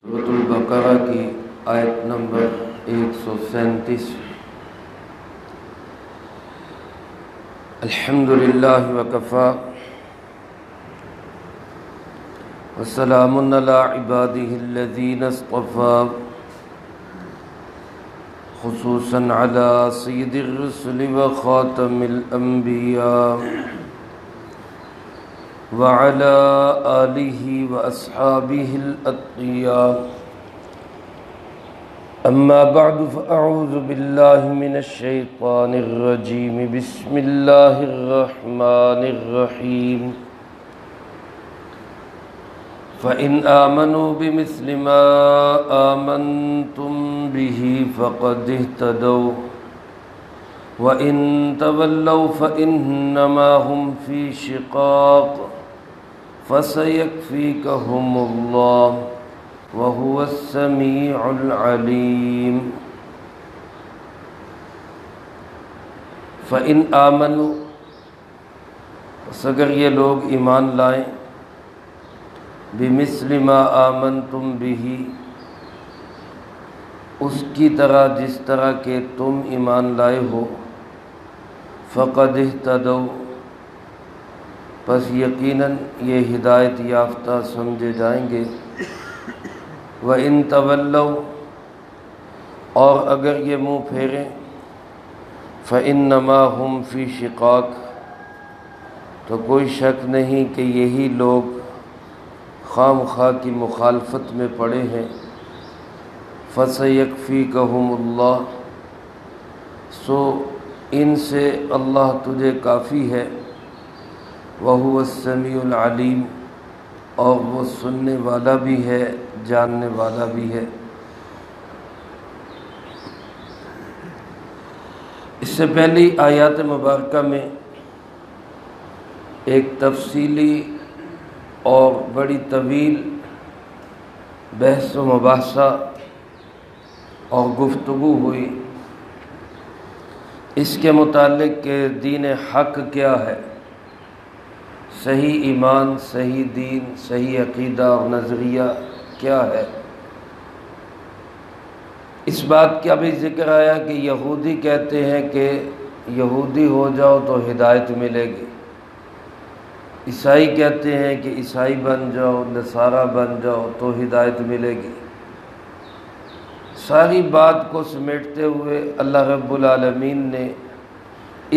سورۃ البقرہ کی آیت نمبر 137۔ الحمدللہ وکفی وسلام علی عبادہ الذین اصطفی، خصوصاً علی سید الرسل وخاتم الانبیاء وعلى آلہ واصحابہ الاتقیاء، اما بعد فاعوذ باللہ من الشیطان الرجیم، بسم اللہ الرحمن الرحیم۔ فإن آمنوا بمثل ما آمنتم به فقد اهتدوا وإن تولوا فإنما هم في شقاق فسيكفيكهم الله وهو السميع العليم۔ فإن آمنوا، پس اگر یہ لوگ ایمان لائیں، بمثل ما آمنتم به، اس کی طرح جس طرح کہ تم ایمان لائے ہو، فقد اہتدوا، پس یقیناً یہ ہدایت یافتہ سمجھے جائیں گے۔ وَإِن تَوَلَّوْا، اور اگر یہ منہ پھیریں، فَإِنَّمَا هُمْ فِي شِقَاقٍ، تو کوئی شک نہیں کہ یہی لوگ خام خواہ کی مخالفت میں پڑے ہیں۔ فَسَيَكْفِيكَهُمُ اللَّهُ، سو ان سے اللہ تجھے کافی ہے۔ وَهُوَ السَّمِيعُ الْعَلِيمُ، اور وہ سننے والا بھی ہے، جاننے والا بھی ہے۔ اس سے پہلی آیات مبارکہ میں ایک تفصیلی اور بڑی طویل بحث و مباحثہ اور گفتگو ہوئی اس کے متعلق کہ دین حق کیا ہے، صحیح ایمان، صحیح دین، صحیح عقیدہ اور نظریہ کیا ہے۔ اس بات کا بھی ذکر آیا کہ یہودی کہتے ہیں کہ یہودی ہو جاؤ تو ہدایت ملے گی، عیسائی کہتے ہیں کہ عیسائی بن جاؤ، نصارہ بن جاؤ تو ہدایت ملے گی۔ ساری بات کو سمیٹتے ہوئے اللہ رب العالمین نے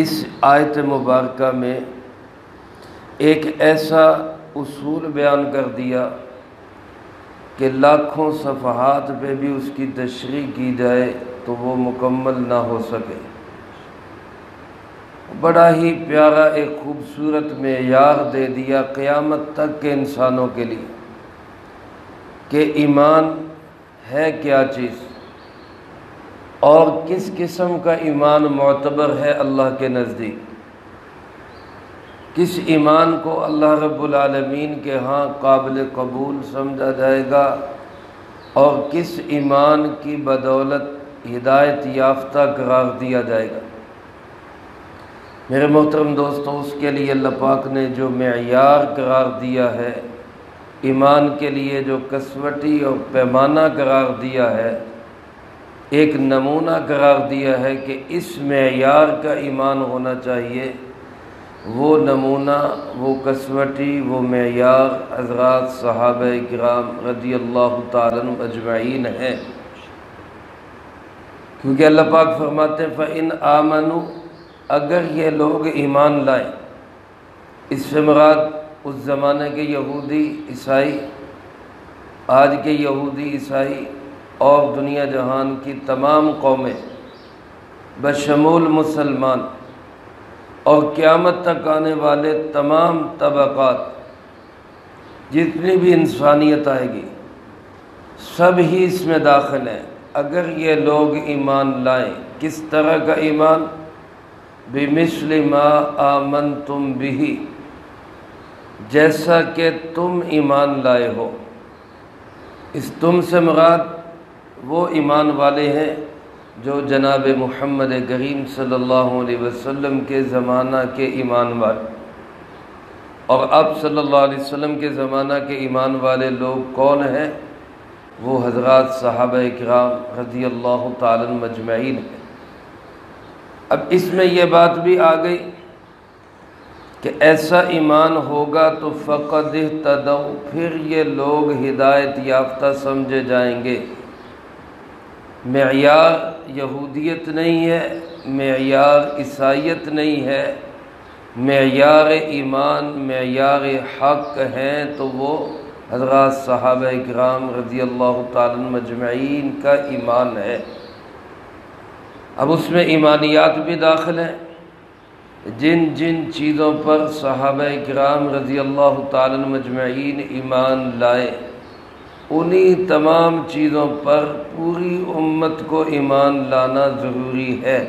اس آیت مبارکہ میں ایک ایسا اصول بیان کر دیا کہ لاکھوں صفحات پہ بھی اس کی تشریح کی جائے تو وہ مکمل نہ ہو سکے۔ بڑا ہی پیارا ایک خوبصورت معیار دے دیا قیامت تک کے انسانوں کے لیے کہ ایمان ہے کیا چیز اور کس قسم کا ایمان معتبر ہے اللہ کے نزدیک، کس ایمان کو اللہ رب العالمین کے ہاں قابل قبول سمجھا جائے گا اور کس ایمان کی بدولت ہدایت یافتہ قرار دیا جائے گا۔ میرے محترم دوستو، اس کے لیے اللہ پاک نے جو معیار قرار دیا ہے، ایمان کے لیے جو کسوٹی اور پیمانہ قرار دیا ہے، ایک نمونہ قرار دیا ہے کہ اس معیار کا ایمان ہونا چاہیے، وہ نمونہ، وہ کسوٹی، وہ معیار حضرات صحابہ کرام رضی اللہ تعالیٰ عنہم اجمعین ہیں۔ کیونکہ اللہ پاک فرماتے ہیں فَإِنْ آمَنُوا، اگر یہ لوگ ایمان لائیں، اس سے مراد اس زمانے کے یہودی عیسائی، آج کے یہودی عیسائی اور دنیا جہان کی تمام قومیں بشمول مسلمان اور قیامت تک آنے والے تمام طبقات، جتنی بھی انسانیت آئے گی سب ہی اس میں داخل ہیں۔ اگر یہ لوگ ایمان لائیں، کس طرح کا ایمان؟ بِمِثْلِ مَا آمَنْتُمْ بِهِ، جیسا کہ تم ایمان لائے ہو۔ اس تم سے مراد وہ ایمان والے ہیں جو جناب محمد کریم صلی اللہ علیہ وسلم کے زمانہ کے ایمان والے، اور اب صلی اللہ علیہ وسلم کے زمانہ کے ایمان والے لوگ کون ہیں؟ وہ حضرات صحابہ کرام رضی اللہ تعالی عنہم اجمعین ہیں۔ اب اس میں یہ بات بھی آ گئی کہ ایسا ایمان ہوگا تو فقد اہتدوا، پھر یہ لوگ ہدایت یافتہ سمجھے جائیں گے۔ معیار یہودیت نہیں ہے، معیار عیسائیت نہیں ہے، معیار ایمان معیار حق ہیں تو وہ حضرات صحابہ کرام رضی اللہ تعالی عنہم اجمعین کا ایمان ہے۔ اب اس میں ایمانیات بھی داخل ہیں، جن جن چیزوں پر صحابہ کرام رضی اللہ تعالی عنہم اجمعین ایمان لائے، انہی تمام چیزوں پر پوری امت کو ایمان لانا ضروری ہے،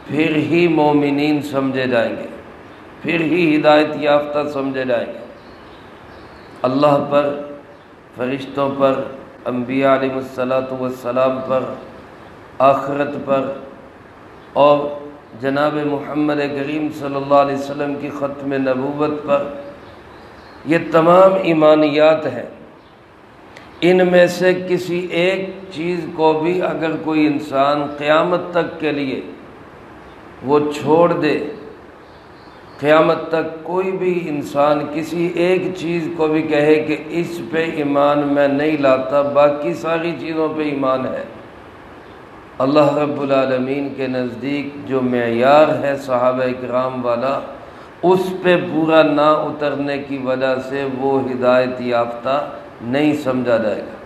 پھر ہی مومنین سمجھے جائیں گے، پھر ہی ہدایت یافتہ سمجھے جائیں گے۔ اللہ پر، فرشتوں پر، انبیاء علیہ السلام پر، آخرت پر، اور جناب محمد کریم صلی اللہ علیہ وسلم کی ختم نبوت پر، یہ تمام ایمانیات ہیں۔ ان میں سے کسی ایک چیز کو بھی اگر کوئی انسان قیامت تک کے لیے وہ چھوڑ دے، قیامت تک کوئی بھی انسان کسی ایک چیز کو بھی کہے کہ اس پہ ایمان میں نہیں لاتا، باقی ساری چیزوں پہ ایمان ہے، اللہ رب العالمین کے نزدیک جو معیار ہے صحابہ کرام والا، اس پہ پورا نہ اترنے کی وجہ سے وہ ہدایت یافتہ نہیں سمجھا جائے گا،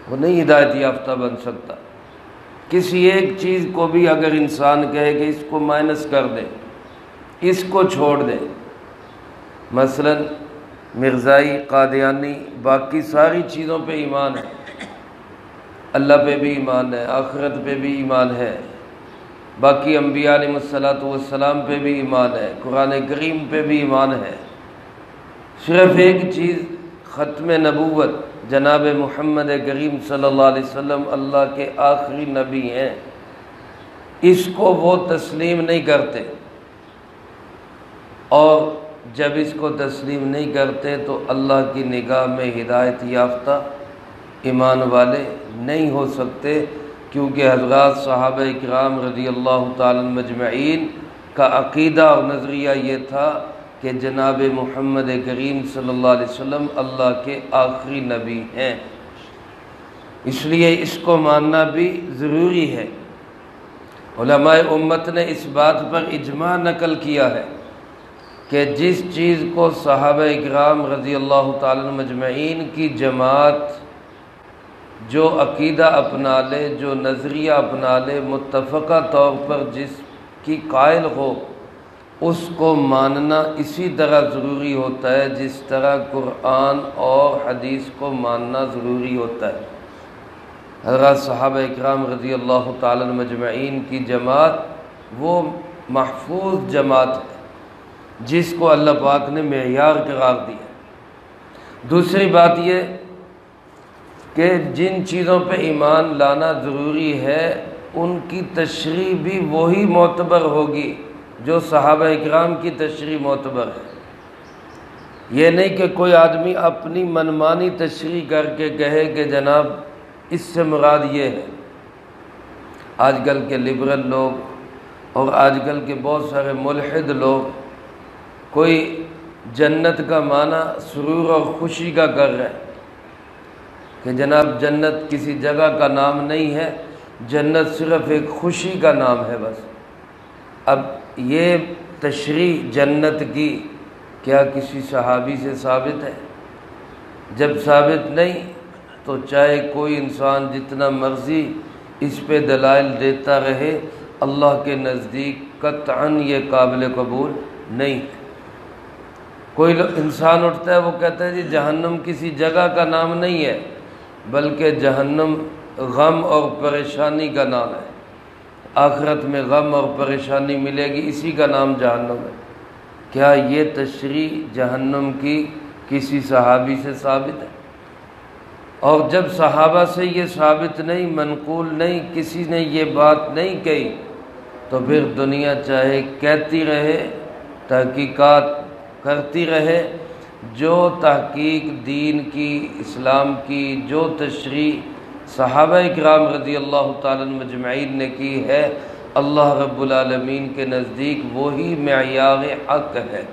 وہ نہیں ہدایت یافتہ بن سکتا۔ کسی ایک چیز کو بھی اگر انسان کہے کہ اس کو مائنس کر دے، اس کو چھوڑ دے، مثلا مرزائی، قادیانی، باقی ساری چیزوں پہ ایمان ہے، اللہ پہ بھی ایمان ہے، آخرت پہ بھی ایمان ہے، باقی انبیاء علیہ السلام پہ بھی ایمان ہے، قرآن کریم پہ بھی ایمان ہے، صرف ایک چیز ختم نبوت، جناب محمد کریم صلی اللہ علیہ وسلم اللہ کے آخری نبی ہیں، اس کو وہ تسلیم نہیں کرتے، اور جب اس کو تسلیم نہیں کرتے تو اللہ کی نگاہ میں ہدایت یافتہ ایمان والے نہیں ہو سکتے، کیونکہ حضرات صحابہ کرام رضی اللہ تعالی عنہم اجمعین کا عقیدہ اور نظریہ یہ تھا کہ جناب محمد کریم صلی اللہ علیہ وسلم اللہ کے آخری نبی ہیں، اس لیے اس کو ماننا بھی ضروری ہے۔ علماء امت نے اس بات پر اجماع نقل کیا ہے کہ جس چیز کو صحابہ کرام رضی اللہ تعالی عنہم اجمعین کی جماعت جو عقیدہ اپنا لے، جو نظریہ اپنا لے، متفقہ طور پر جس کی قائل ہو، اس کو ماننا اسی طرح ضروری ہوتا ہے جس طرح قرآن اور حدیث کو ماننا ضروری ہوتا ہے۔ حضرات صحابہ اکرام رضی اللہ تعالی عنہم اجمعین کی جماعت وہ محفوظ جماعت ہے جس کو اللہ پاک نے معیار قرار دیا۔ دوسری بات یہ کہ جن چیزوں پہ ایمان لانا ضروری ہے ان کی تشریح بھی وہی معتبر ہوگی جو صحابہ اکرام کی تشریح معتبر ہے۔ یہ نہیں کہ کوئی آدمی اپنی منمانی تشریح کر کے کہے کہ جناب اس سے مراد یہ ہے۔ آج کل کے لبرل لوگ اور آج کل کے بہت سارے ملحد لوگ کوئی جنت کا معنی سرور اور خوشی کا کر رہے ہیں کہ جناب جنت کسی جگہ کا نام نہیں ہے، جنت صرف ایک خوشی کا نام ہے بس۔ اب یہ تشریح جنت کی کیا کسی صحابی سے ثابت ہے؟ جب ثابت نہیں تو چاہے کوئی انسان جتنا مرضی اس پہ دلائل دیتا رہے، اللہ کے نزدیک قطعاً یہ قابل قبول نہیں۔ کوئی انسان اٹھتا ہے وہ کہتا ہے جی جہنم کسی جگہ کا نام نہیں ہے بلکہ جہنم غم اور پریشانی کا نام ہے، آخرت میں غم اور پریشانی ملے گی، اسی کا نام جہنم ہے۔ کیا یہ تشریح جہنم کی کسی صحابی سے ثابت ہے؟ اور جب صحابہ سے یہ ثابت نہیں، منقول نہیں، کسی نے یہ بات نہیں کہی تو پھر دنیا چاہے کہتی رہے، تحقیقات کرتی رہے، جو تحقیق دین کی، اسلام کی، جو تشریح صحابہ اکرام رضی اللہ تعالیٰ عنہ مجمعین نے کی ہے، اللہ رب العالمین کے نزدیک وہی معیار حق ہے،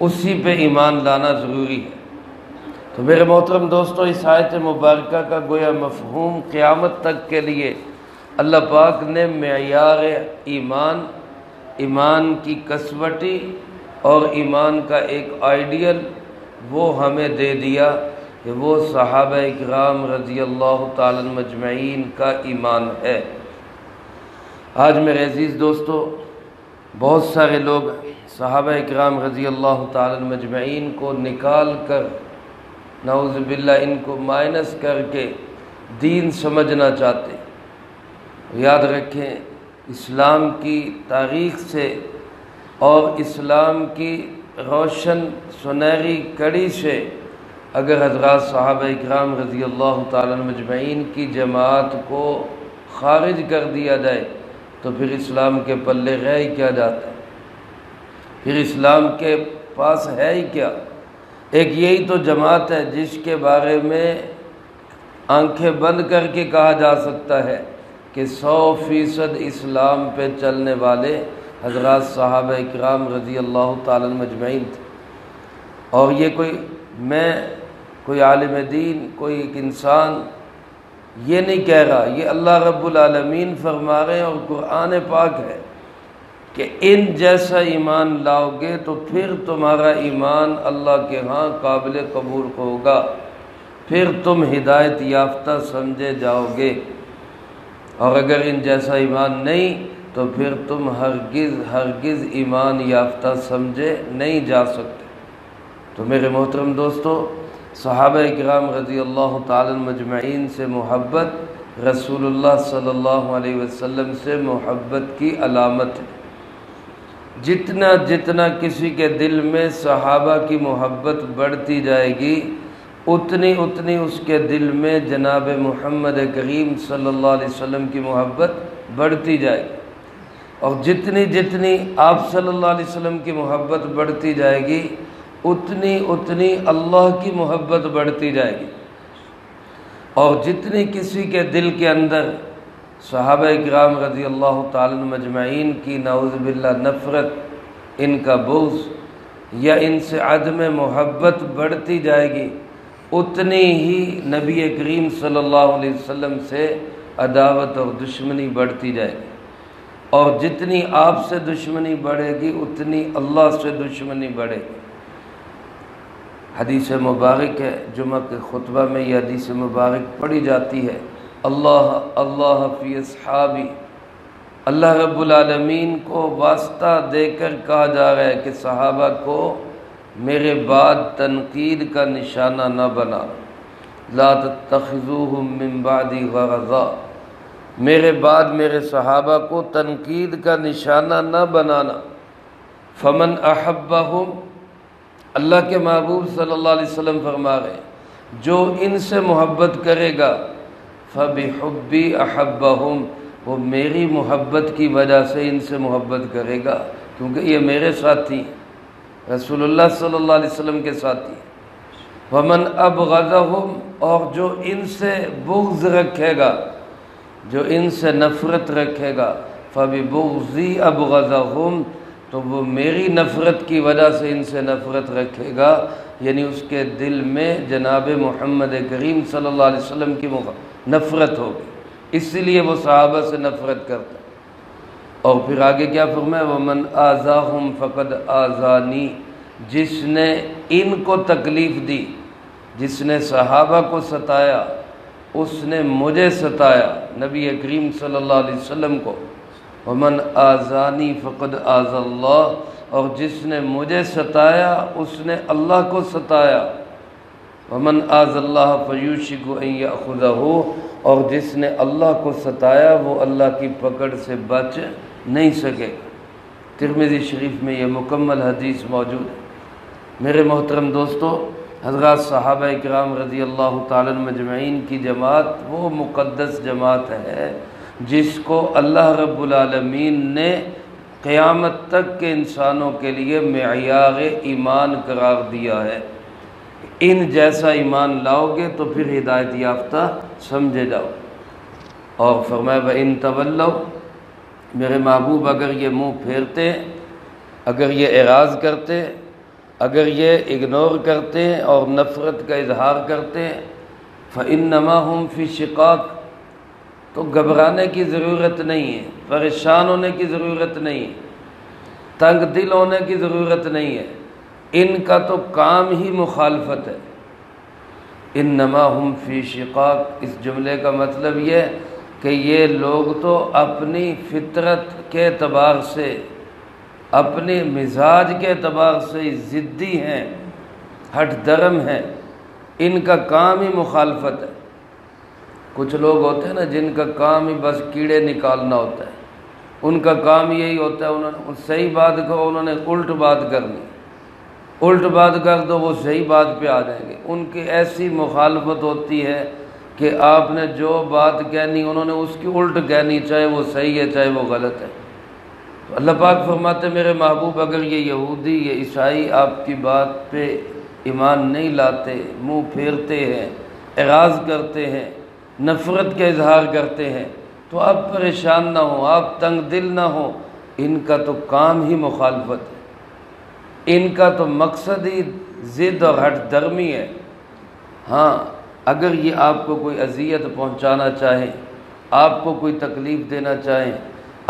اسی پہ ایمان لانا ضروری ہے۔ تو میرے محترم دوستو، اس آیت مبارکہ کا گویا مفہوم قیامت تک کے لیے اللہ پاک نے معیار ایمان کی کسوٹی اور ایمان کا ایک آئیڈیل وہ ہمیں دے دیا کہ وہ صحابہ اکرام رضی اللہ تعالیٰ مجمعین کا ایمان ہے۔ آج میرے عزیز دوستو، بہت سارے لوگ صحابہ اکرام رضی اللہ تعالیٰ مجمعین کو نکال کر، نعوذ باللہ، ان کو مائنس کر کے دین سمجھنا چاہتے ہیں۔ یاد رکھیں، اسلام کی تاریخ سے اور اسلام کی روشن سنہری کڑی سے اگر حضرات صحابہ اکرام رضی اللہ تعالیٰ مجمعین کی جماعت کو خارج کر دیا جائے تو پھر اسلام کے پلے رہ ہی کیا جاتا ہے؟ پھر اسلام کے پاس ہے ہی کیا؟ ایک یہی تو جماعت ہے جس کے بارے میں آنکھیں بند کر کے کہا جا سکتا ہے کہ 100% اسلام پہ چلنے والے حضرات صحابہ اکرام رضی اللہ تعالیٰ مجمعین تھے۔ اور یہ کوئی عالم دین، کوئی ایک انسان یہ نہیں کہہ رہا، یہ اللہ رب العالمین فرما رہے ہیں اور قرآن پاک ہے کہ ان جیسا ایمان لاؤ گے تو پھر تمہارا ایمان اللہ کے ہاں قابل قبول ہوگا، پھر تم ہدایت یافتہ سمجھے جاؤ گے، اور اگر ان جیسا ایمان نہیں تو پھر تم ہرگز ایمان یافتہ سمجھے نہیں جا سکتے۔ تو میرے محترم دوستو، صحابہ اکرام رضی اللہ تعالیٰ مجمعین سے محبت رسول اللہ صلی اللہ علیہ وسلم سے محبت کی علامت ہے۔ جتنا کسی کے دل میں صحابہ کی محبت بڑھتی جائے گی، اتنی اس کے دل میں جناب محمد کریم صلی اللہ علیہ وسلم کی محبت بڑھتی جائے گی، اور جتنی آپ صلی اللہ علیہ وسلم کی محبت بڑھتی جائے گی، اتنی اللہ کی محبت بڑھتی جائے گی۔ اور جتنی کسی کے دل کے اندر صحابہ اکرام رضی اللہ تعالیٰ مجمعین کی نعوذ باللہ نفرت، ان کا بغض یا ان سے عدم محبت بڑھتی جائے گی، اتنی ہی نبی کریم صلی اللہ علیہ وسلم سے عداوت اور دشمنی بڑھتی جائے گی، اور جتنی آپ سے دشمنی بڑھے گی اتنی اللہ سے دشمنی بڑھے گی۔ حدیث مبارک ہے، جمعہ کے خطبہ میں یہ حدیث مبارک پڑھی جاتی ہے، اللہ فی اصحابی، اللہ رب العالمین کو واسطہ دے کر کہا جا رہا ہے کہ صحابہ کو میرے بعد تنقید کا نشانہ نہ بنا، لا تتخذوہم من بعدی غرضا، میرے بعد میرے صحابہ کو تنقید کا نشانہ نہ بنانا۔ فمن احبہم، اللہ کے محبوب صلی اللہ علیہ وسلم فرما رہے ہیں، جو ان سے محبت کرے گا فبحبی احبہم، وہ میری محبت کی وجہ سے ان سے محبت کرے گا، کیونکہ یہ میرے ساتھی ہیں، رسول اللہ صلی اللہ علیہ وسلم کے ساتھی ہیں۔ ومن ابغضہم، اور جو ان سے بغض رکھے گا، جو ان سے نفرت رکھے گا، فببغضی ابغضہم، تو وہ میری نفرت کی وجہ سے ان سے نفرت رکھے گا، یعنی اس کے دل میں جناب محمد کریم صلی اللہ علیہ وسلم کی نفرت ہوگی، اس لیے وہ صحابہ سے نفرت کرتا ہے۔ اور پھر آگے کیا فرمایا، وَمَنْ آذَاهُمْ فَقَدْ آذَانِي، جس نے ان کو تکلیف دی، جس نے صحابہ کو ستایا، اس نے مجھے ستایا، نبی کریم صلی اللہ علیہ وسلم کو۔ وَمَنْ آذَانِي فَقَدْ آذَى اللَّهُ، اور جس نے مجھے ستایا اس نے اللہ کو ستایا۔ وَمَنْ آذَى اللَّهَ فَيُوشِكُ أَن يَأْخُذَهُ، اور جس نے اللہ کو ستایا وہ اللہ کی پکڑ سے بچ نہیں سکے۔ ترمذی شریف میں یہ مکمل حدیث موجود ہے۔ میرے محترم دوستو، حضرات صحابہ اکرام رضی اللہ تعالیٰ مجمعین کی جماعت وہ مقدس جماعت ہے جس کو اللہ رب العالمین نے قیامت تک کے انسانوں کے لیے معیار ایمان قرار دیا ہے۔ ان جیسا ایمان لاؤ گے تو پھر ہدایت یافتہ سمجھے جاؤ۔ اور فرمایا وَإِن تَوَلَّوْا، میرے محبوب اگر یہ منہ پھیرتے ہیں، اگر یہ اعراض کرتے ہیں، اگر یہ اگنور کرتے ہیں اور نفرت کا اظہار کرتے ہیں، فَإِنَّمَا هُمْ فِي شِقَاقٍ، تو گھبرانے کی ضرورت نہیں ہے، پریشان ہونے کی ضرورت نہیں ہے، تنگ دل ہونے کی ضرورت نہیں ہے۔ ان کا تو کام ہی مخالفت ہے۔ انما ہم فی شقاق، اس جملے کا مطلب یہ کہ یہ لوگ تو اپنی فطرت کے اعتبار سے، اپنی مزاج کے اعتبار سے ضدی ہیں، ہٹ درم ہیں، ان کا کام ہی مخالفت ہے۔ کچھ لوگ ہوتے ہیں نا جن کا کام ہی بس کیڑے نکالنا ہوتا ہے، ان کا کام یہی ہوتا ہے، انہوں نے صحیح بات کہو انہوں نے الٹ بات کرنی، الٹ بات کر دو وہ صحیح بات پہ آ جائیں گے۔ ان کی ایسی مخالفت ہوتی ہے کہ آپ نے جو بات کہنی انہوں نے اس کی الٹ کہنی، چاہے وہ صحیح ہے چاہے وہ غلط ہے۔ تو اللہ پاک فرماتے میرے محبوب اگر یہ یہودی یہ عیسائی آپ کی بات پہ ایمان نہیں لاتے، منہ پھیرتے ہیں، اعراض کرتے ہیں، نفرت کا اظہار کرتے ہیں، تو آپ پریشان نہ ہوں، آپ تنگ دل نہ ہوں، ان کا تو کام ہی مخالفت ہے، ان کا تو مقصد ہی ضد اور ہٹ درمی ہے۔ ہاں اگر یہ آپ کو کوئی اذیت پہنچانا چاہیں، آپ کو کوئی تکلیف دینا چاہیں،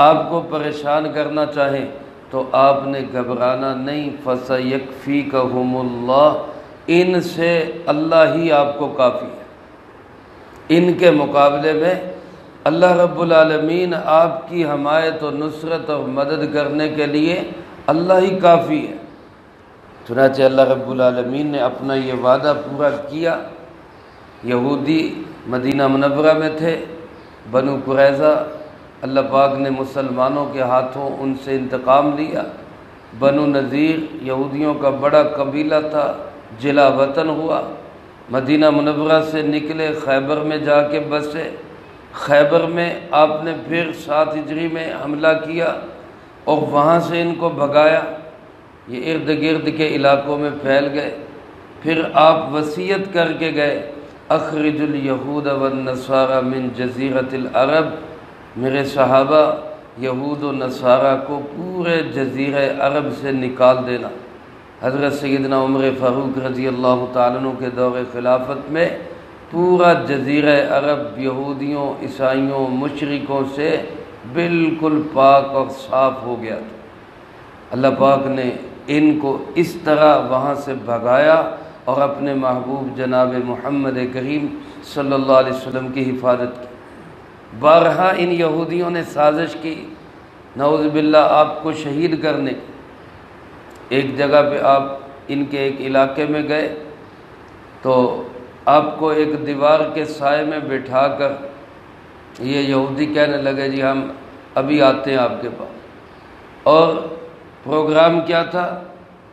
آپ کو پریشان کرنا چاہیں، تو آپ نے گھبرانا نہیں۔ فَسَيَكْفِيكَهُمُ اللَّهُ، ان سے اللہ ہی آپ کو کافی ہے۔ ان کے مقابلے میں اللہ رب العالمین آپ کی حمایت و نصرت اور مدد کرنے کے لیے اللہ ہی کافی ہے۔ چنانچہ اللہ رب العالمین نے اپنا یہ وعدہ پورا کیا۔ یہودی مدینہ منورہ میں تھے، بنو قریظہ، اللہ پاک نے مسلمانوں کے ہاتھوں ان سے انتقام لیا۔ بنو نذیر یہودیوں کا بڑا قبیلہ تھا، جلا وطن ہوا، مدینہ منورہ سے نکلے، خیبر میں جا کے بسے۔ خیبر میں آپ نے پھر 7 ہجری میں حملہ کیا اور وہاں سے ان کو بھگایا، یہ ارد گرد کے علاقوں میں پھیل گئے۔ پھر آپ وصیت کر کے گئے اخرج الیہود والنصارى من جزیرۃ العرب، میرے صحابہ یہود و نصارہ کو پورے جزیرہ عرب سے نکال دینا۔ حضرت سیدنا عمر فاروق رضی اللہ تعالیٰ عنہ کے دور خلافت میں پورا جزیرہ عرب یہودیوں، عیسائیوں، مشرکوں سے بالکل پاک اور صاف ہو گیا تھا۔ اللہ پاک نے ان کو اس طرح وہاں سے بھگایا اور اپنے محبوب جناب محمد کریم صلی اللہ علیہ وسلم کی حفاظت کی۔ بارہا ان یہودیوں نے سازش کی نعوذ باللہ آپ کو شہید کرنے کی۔ ایک جگہ پہ آپ ان کے ایک علاقے میں گئے تو آپ کو ایک دیوار کے سائے میں بٹھا کر یہ یہودی کہنے لگے جی ہم ابھی آتے ہیں آپ کے پاس۔ اور پروگرام کیا تھا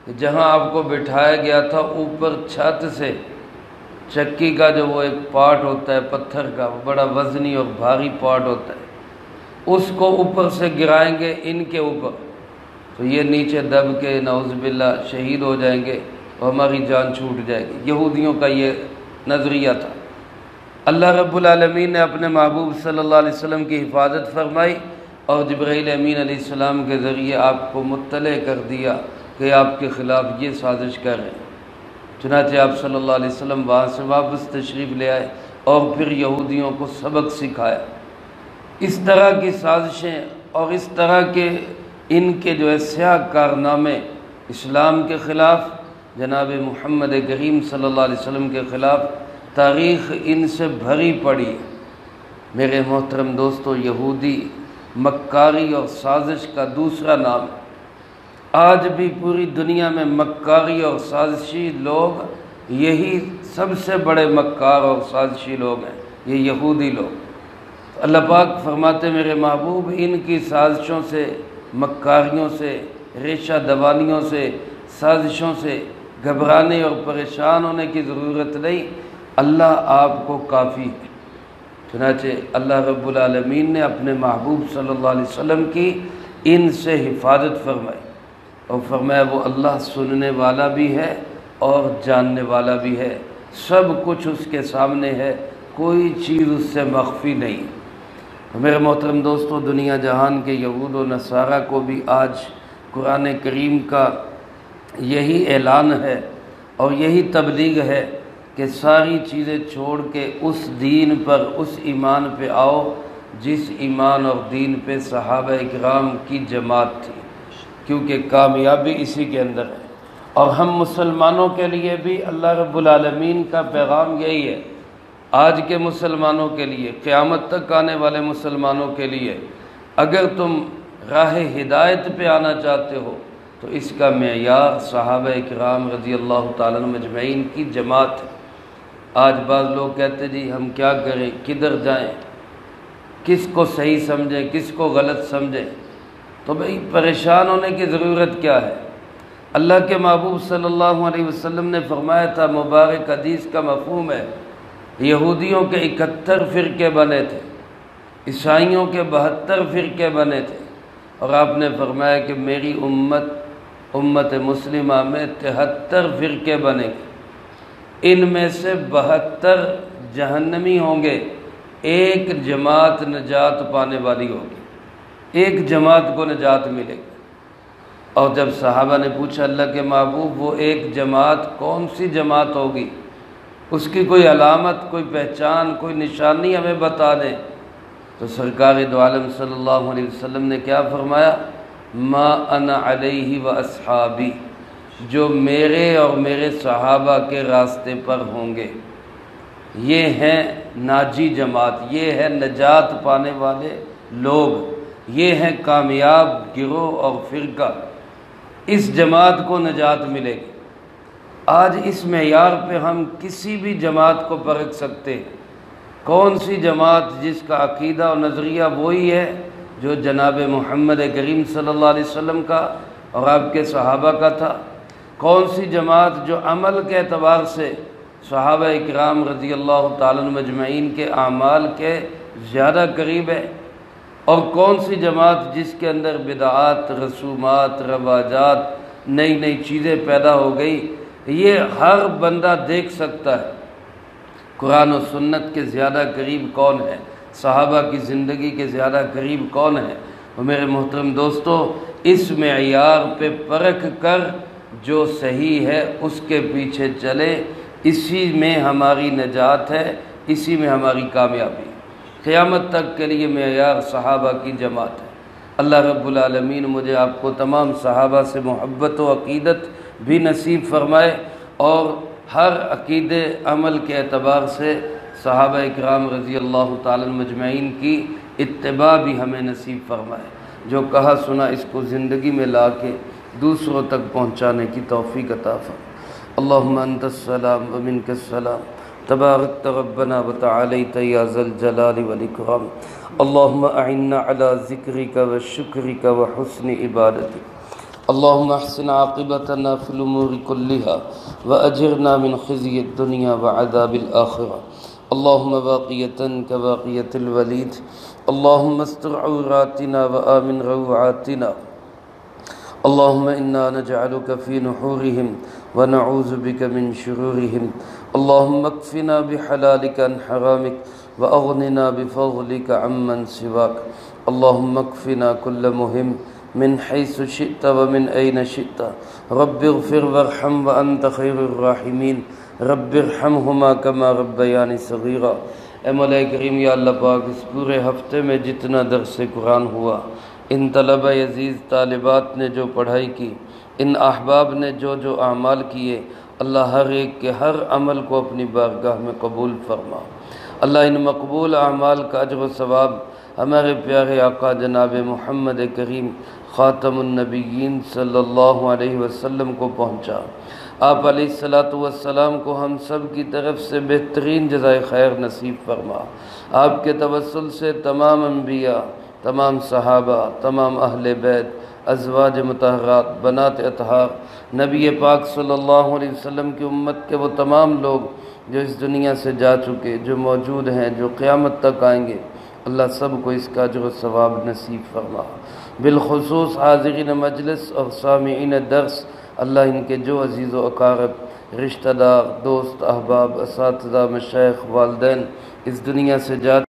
کہ جہاں آپ کو بٹھایا گیا تھا اوپر چھت سے چکی کا جو وہ ایک پارٹ ہوتا ہے پتھر کا، وہ بڑا وزنی اور بھاری پارٹ ہوتا ہے، اس کو اوپر سے گرائیں گے ان کے اوپر تو یہ نیچے دب کے نعوذ باللہ شہید ہو جائیں گے اور ہماری جان چھوٹ جائے گی۔ یہودیوں کا یہ نظریہ تھا۔ اللہ رب العالمین نے اپنے محبوب صلی اللہ علیہ وسلم کی حفاظت فرمائی اور جبرائیل امین علیہ السلام کے ذریعے آپ کو مطلع کر دیا کہ آپ کے خلاف یہ سازش کر رہے ہیں۔ چنانچہ آپ صلی اللہ علیہ وسلم وہاں سے واپس تشریف لے آئے اور پھر یہودیوں کو سبق سکھایا۔ اس طرح کی سازشیں اور اس طرح کے ان کے جو ہے سیاہ کارنامے اسلام کے خلاف، جناب محمد کریم صلی اللہ علیہ وسلم کے خلاف، تاریخ ان سے بھری پڑی ہے۔ میرے محترم دوستو، یہودی مکاری اور سازش کا دوسرا نام ہے۔ آج بھی پوری دنیا میں مکاری اور سازشی لوگ، یہی سب سے بڑے مکار اور سازشی لوگ ہیں، یہ یہودی لوگ۔ اللہ پاک فرماتے میرے محبوب ان کی سازشوں سے، مکاریوں سے، ریشہ دوانیوں سے، سازشوں سے گھبرانے اور پریشان ہونے کی ضرورت نہیں، اللہ آپ کو کافی ہے۔ چنانچہ اللہ رب العالمین نے اپنے محبوب صلی اللہ علیہ وسلم کی ان سے حفاظت فرمائے، اور فرمایا وہ اللہ سننے والا بھی ہے اور جاننے والا بھی ہے، سب کچھ اس کے سامنے ہے، کوئی چیز اس سے مخفی نہیں۔ میرے محترم دوستو، دنیا جہان کے یہود و نصارہ کو بھی آج قرآن کریم کا یہی اعلان ہے اور یہی تبلیغ ہے کہ ساری چیزیں چھوڑ کے اس دین پر، اس ایمان پہ آؤ جس ایمان اور دین پہ صحابہ اکرام کی جماعت تھی، کیونکہ کامیابی اسی کے اندر ہے۔ اور ہم مسلمانوں کے لیے بھی اللہ رب العالمین کا پیغام یہی ہے، آج کے مسلمانوں کے لیے، قیامت تک آنے والے مسلمانوں کے لیے، اگر تم راہ ہدایت پہ آنا چاہتے ہو تو اس کا معیار صحابہ اکرام رضی اللہ تعالیٰ عنہم اجمعین کی جماعت ہے۔ آج بعض لوگ کہتے جی ہم کیا کریں، کدھر جائیں، کس کو صحیح سمجھیں، کس کو غلط سمجھیں؟ تو بھئی پریشان ہونے کی ضرورت کیا ہے؟ اللہ کے محبوب صلی اللہ علیہ وسلم نے فرمایا تھا، مبارک حدیث کا مفہوم ہے، یہودیوں کے 71 فرقے بنے تھے، عیسائیوں کے 72 فرقے بنے تھے، اور آپ نے فرمایا کہ میری امت مسلمہ میں 73 فرقے بنے گے، ان میں سے 72 جہنمی ہوں گے، ایک جماعت نجات پانے والی ہوگی، ایک جماعت کو نجات ملے گی۔ اور جب صحابہ نے پوچھا اللہ کے محبوب وہ ایک جماعت کون سی جماعت ہوگی، اس کی کوئی علامت، کوئی پہچان، کوئی نشانی ہمیں بتا دیں، تو سرکار دو عالم صلی اللہ علیہ وسلم نے کیا فرمایا؟ ما انا علیہ و اصحابی، جو میرے اور میرے صحابہ کے راستے پر ہوں گے، یہ ہیں ناجی جماعت، یہ ہے نجات پانے والے لوگ، یہ ہیں کامیاب گروہ اور فرقہ، اس جماعت کو نجات ملے گی۔ آج اس معیار پہ ہم کسی بھی جماعت کو پرکھ سکتے ہیں، کون سی جماعت جس کا عقیدہ و نظریہ وہی ہے جو جناب محمد کریم صلی اللہ علیہ وسلم کا اور آپ کے صحابہ کا تھا، کون سی جماعت جو عمل کے اعتبار سے صحابہ اکرام رضی اللہ تعالیٰ عنہم اجمعین کے اعمال کے زیادہ قریب ہے، اور کون سی جماعت جس کے اندر بدعات، رسومات، رواجات، نئی نئی چیزیں پیدا ہو گئی۔ یہ ہر بندہ دیکھ سکتا ہے قرآن و سنت کے زیادہ قریب کون ہے، صحابہ کی زندگی کے زیادہ قریب کون ہے۔ اور میرے محترم دوستو، اس معیار پہ پرکھ کر جو صحیح ہے اس کے پیچھے چلے، اسی میں ہماری نجات ہے، اسی میں ہماری کامیابی ہے۔ قیامت تک کے لیے معیار صحابہ کی جماعت ہے۔ اللہ رب العالمین مجھے آپ کو تمام صحابہ سے محبت و عقیدت بھی نصیب فرمائے، اور ہر عقیدے عمل کے اعتبار سے صحابہ اکرام رضی اللہ تعالیٰ عنہم اجمعین کی اتباع بھی ہمیں نصیب فرمائے۔ جو کہا سنا اس کو زندگی میں لا کے دوسروں تک پہنچانے کی توفیق عطا فرمائے۔ اللہم انت السلام ومنک السلام، تبارکت ربنا وتعالیت یا ذا الجلال والاکرام۔ اللہم اعنا علی ذکرک وشکرک وحسن عبادتک۔ اللہم احسن عاقبتنا فی الامور کلہا واجرنا من خزی الدنیا وعذاب الآخرہ۔ اللہم باقیتا کباقیت الولید، اللہم استر عوراتنا وآمن روعاتنا۔ اللہم انا نجعلک فی نحورہم ونعوذ بک من شرورہم۔ اللہم اکفنا بحلالک عن حرامک واغننا بفضلک عمن سواک۔ اللہم اکفنا کل مہم من حیث شئت ومن این شئت۔ رب اغفر وارحم وانت خیر الراحمین۔ رب ارحمہما کما ربیانی صغیرا۔ اے مولا کریم، یا اللہ پاک، اس پورے ہفتے میں جتنا درس قرآن ہوا، ان طلبہ عزیز طالبات نے جو پڑھائی کی، ان احباب نے جو جو اعمال کیے، اللہ ہر ایک کے ہر عمل کو اپنی بارگاہ میں قبول فرما۔ اللہ ان مقبول اعمال کا اجر و ثواب ہمارے پیارے آقا جناب محمد کریم خاتم النبیین صلی اللہ علیہ وسلم کو پہنچا۔ آپ علیہ السلام کو ہم سب کی طرف سے بہترین جزائے خیر نصیب فرما۔ آپ کے توسل سے تمام انبیاء، تمام صحابہ، تمام اہل بیت، ازواج مطہرات، بنات اطہار، نبی پاک صلی اللہ علیہ وسلم کی امت کے وہ تمام لوگ جو اس دنیا سے جا چکے، جو موجود ہیں، جو قیامت تک آئیں گے، اللہ سب کو اس کا اجر و ثواب نصیب فرما۔ بالخصوص حاضرین مجلس اور سامعین درس، اللہ ان کے جو عزیز و اقارب، رشتہ دار، دوست، احباب، اساتذہ، مشائخ، والدین اس دنیا سے جاتے